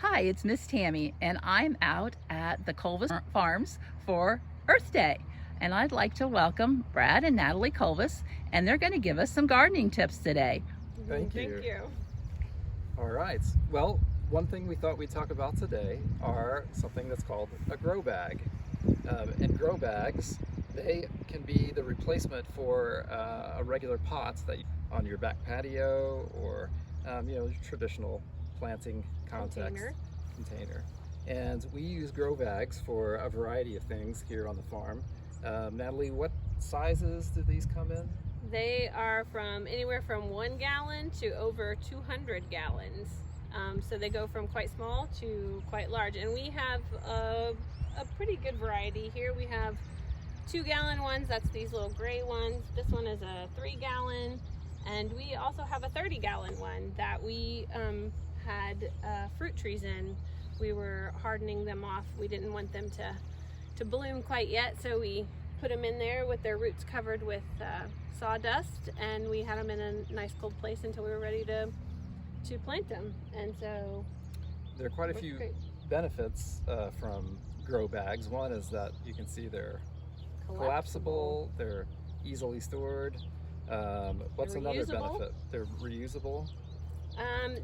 Hi, it's Miss Tammy, and I'm out at the Colvis Farms for Earth Day. And I'd like to welcome Brad and Natalie Colvis, and they're going to give us some gardening tips today. Thank you. All right. Well, one thing we thought we'd talk about today are something that's called a grow bag. And grow bags, they can be the replacement for a regular pot that on your back patio or traditional planting context container. And we use grow bags for a variety of things here on the farm. Natalie, what sizes do these come in? They are from anywhere from 1 gallon to over 200 gallons. So they go from quite small to quite large. And we have a pretty good variety here. We have 2-gallon ones, that's these little gray ones. This one is a 3-gallon. And we also have a 30-gallon one that we had fruit trees in. We were hardening them off. We didn't want them to bloom quite yet, so we put them in there with their roots covered with sawdust, and we had them in a nice cold place until we were ready to plant them. And so there are quite a few benefits from grow bags. One is that you can see they're collapsible, they're easily stored. What's another benefit? They're reusable.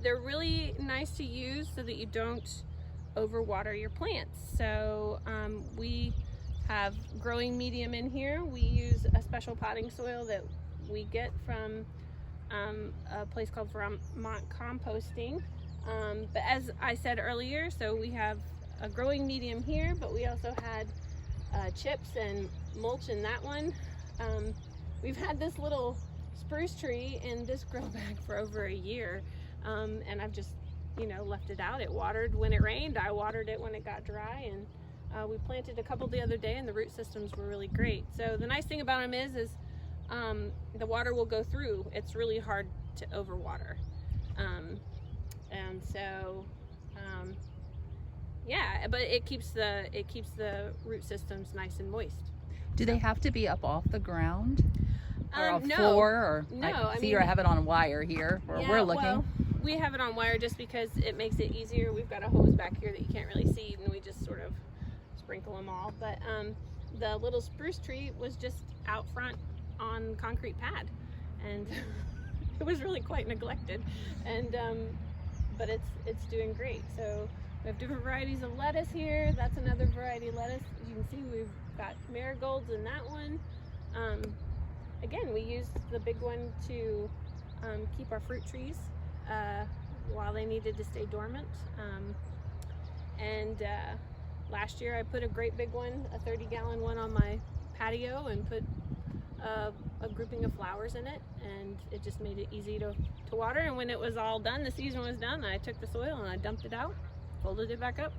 They're really nice to use so that you don't overwater your plants. So we have growing medium in here. We use a special potting soil that we get from a place called Vermont Composting. But as I said earlier, so we have a growing medium here, but we also had chips and mulch in that one. We've had this little spruce tree in this grow bag for over a year, and I've just left it out. It watered when it rained. I watered it when it got dry, and we planted a couple the other day, and the root systems were really great. So the nice thing about them is the water will go through. It's really hard to overwater, and so yeah, but it keeps the root systems nice and moist. Do they have to be up off the ground? Or a no, floor? Or no. I see you have it on a wire here where we're looking. Well, we have it on wire just because it makes it easier. We've got a hose back here that you can't really see, and we just sort of sprinkle them all. But the little spruce tree was just out front on concrete pad, and it was really quite neglected. And but it's doing great. So we have different varieties of lettuce here. That's another variety of lettuce. As you can see, we've got marigolds in that one. Again, we used the big one to keep our fruit trees while they needed to stay dormant. And last year I put a great big one, a 30-gallon one, on my patio and put a grouping of flowers in it, and it just made it easy to water. And when it was all done, the season was done, I took the soil and I dumped it out, folded it back up,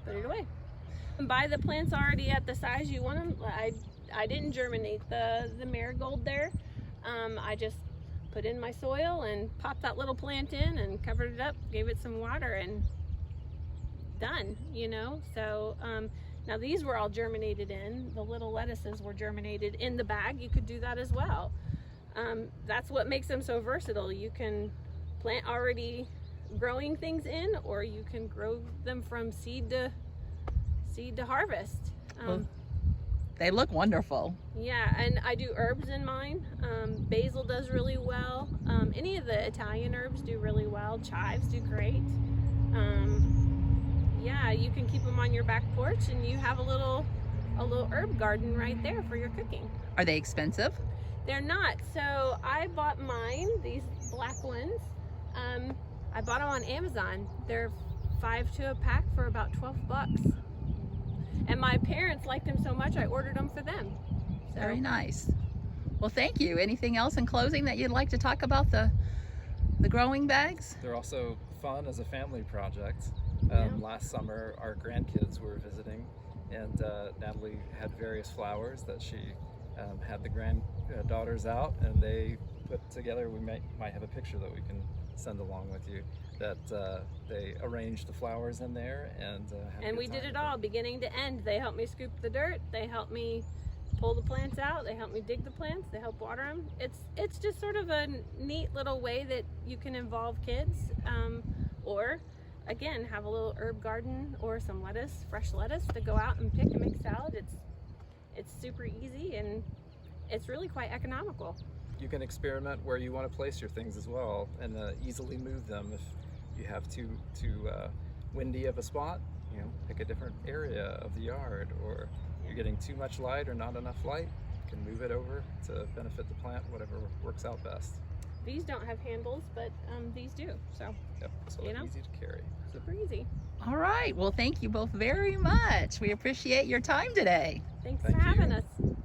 put it away. Buy the plants already at the size you want them. I didn't germinate the marigold there. I just put in my soil and popped that little plant in and covered it up, gave it some water, and done, So now these were all germinated in. The little lettuces were germinated in the bag. You could do that as well. That's what makes them so versatile. You can plant already growing things in, or you can grow them from seed to harvest. They look wonderful. Yeah, and I do herbs in mine. Basil does really well. Any of the Italian herbs do really well. Chives do great. Yeah, you can keep them on your back porch, and you have a little herb garden right there for your cooking. Are they expensive? They're not. So I bought mine, these black ones. I bought them on Amazon. They're 5 to a pack for about $12. And my parents liked them so much, I ordered them for them. So. Very nice. Well, thank you. Anything else in closing that you'd like to talk about the growing bags? They're also fun as a family project. Last summer, our grandkids were visiting, and Natalie had various flowers that she had the granddaughters out, and they put together. We might have a picture that we can send along with you, that they arranged the flowers in there, and we did it all beginning to end. They helped me scoop the dirt, they helped me pull the plants out, they help me dig the plants, they help water them. It's just sort of a neat little way that you can involve kids, or again, have a little herb garden or some lettuce, fresh lettuce to go out and pick and make salad. It's super easy and it's really quite economical. You can experiment where you want to place your things as well, and easily move them. If you have too windy of a spot, you know, pick a different area of the yard, or you're getting too much light or not enough light, you can move it over to benefit the plant, whatever works out best. These don't have handles, but these do, so Yep, so You know? easy to carry. super easy. All right. Well, thank you both very much. We appreciate your time today. Thanks Thank for having you. us.